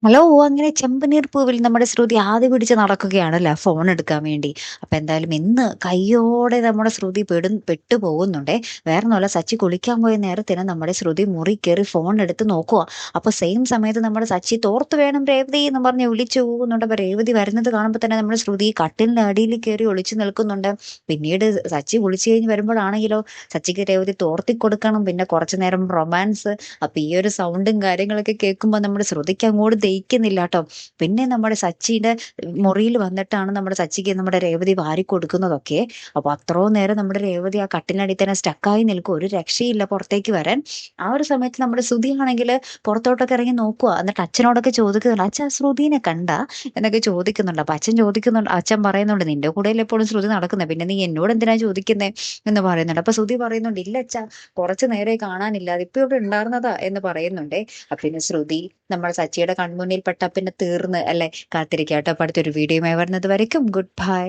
Hello! അങ്ങനെ ചെമ്പനീർ പൂവിൽ നമ്മുടെ ശ്രുതി ആദി പിടിച്ച് നടക്കുകയാണല്ലേ ഫോൺ എടുക്കാൻ വേണ്ടി. അപ്പൊ എന്തായാലും ഇന്ന് കയ്യോടെ നമ്മുടെ ശ്രുതി പെട്ടു പോകുന്നുണ്ടേ. വേറൊന്നുമല്ല, സച്ചി കുളിക്കാൻ പോയ നേരത്തിന് നമ്മുടെ ശ്രുതി മുറി കേറി ഫോൺ എടുത്ത് നോക്കുവാ. അപ്പൊ സെയിം സമയത്ത് നമ്മുടെ സച്ചി "തോർത്ത് വേണം രേവതി" എന്നും പറഞ്ഞ് വിളിച്ചു കൂവുന്നുണ്ട്. അപ്പൊ രേവതി വരുന്നത് കാണുമ്പോ തന്നെ നമ്മുടെ ശ്രുതി കട്ടിലിന്റെ അടിയിൽ കേറി ഒളിച്ചു നിൽക്കുന്നുണ്ട്. പിന്നീട് സച്ചി കുളിച്ചു കഴിഞ്ഞ് വരുമ്പോഴാണെങ്കിലോ, സച്ചിക്ക് രേവതി തോർത്തി കൊടുക്കണം. പിന്നെ കുറച്ചു നേരം റൊമാൻസ്. അപ്പൊ ഈ ഒരു സൗണ്ടും കാര്യങ്ങളൊക്കെ കേൾക്കുമ്പോ നമ്മുടെ ശ്രുതിക്ക് അങ്ങോട്ട് ദഹിക്കുന്നില്ല ട്ടോ. പിന്നെ നമ്മുടെ സച്ചിയുടെ മുറിയിൽ വന്നിട്ടാണ് നമ്മുടെ സച്ചിക്ക് നമ്മുടെ രേവതി വാരി കൊടുക്കുന്നതൊക്കെ. അപ്പൊ അത്രയും നേരം നമ്മുടെ രേവതി ആ കട്ടിലിനടിയിൽ തന്നെ സ്റ്റക്കായി നിൽക്കും. ഒരു രക്ഷയില്ല പുറത്തേക്ക് വരാൻ. ആ ഒരു സമയത്ത് നമ്മുടെ ശ്രുതിയാണെങ്കിൽ പുറത്തോട്ടൊക്കെ ഇറങ്ങി നോക്കുക. എന്നിട്ട് അച്ഛനോടൊക്കെ ചോദിക്കുന്നുണ്ട്, "അച്ഛാ, ശ്രുതിനെ കണ്ടാ?" എന്നൊക്കെ ചോദിക്കുന്നുണ്ട്. അപ്പൊ അച്ഛൻ ചോദിക്കുന്നുണ്ട്, അച്ഛൻ പറയുന്നുണ്ട്, "നിന്റെ കൂടെയല്ലേ എപ്പോഴും ശ്രുതി നടക്കുന്നത്, പിന്നെ നീ എന്നോട് എന്തിനാ ചോദിക്കുന്നേ?" എന്ന് പറയുന്നുണ്ട്. അപ്പൊ ശ്രുതി പറയുന്നുണ്ട്, "ഇല്ല അച്ഛാ, കുറച്ചു നേരെ കാണാനില്ല, അതിപ്പോ ഇവിടെ ഉണ്ടായിരുന്നതാ" എന്ന് പറയുന്നുണ്ടേ. അപ്പൊ പിന്നെ ശ്രുതി നമ്മൾ സച്ചിയുടെ കൺമുന്നിൽ പെട്ടാ പിന്നെ തീർന്ന് അല്ലേ. കാത്തിരിക്കാട്ടോ, അപ്പൊ അടുത്തൊരു വീഡിയോയുമായി വരുന്നത് വരയ്ക്കും ഗുഡ് ബൈ.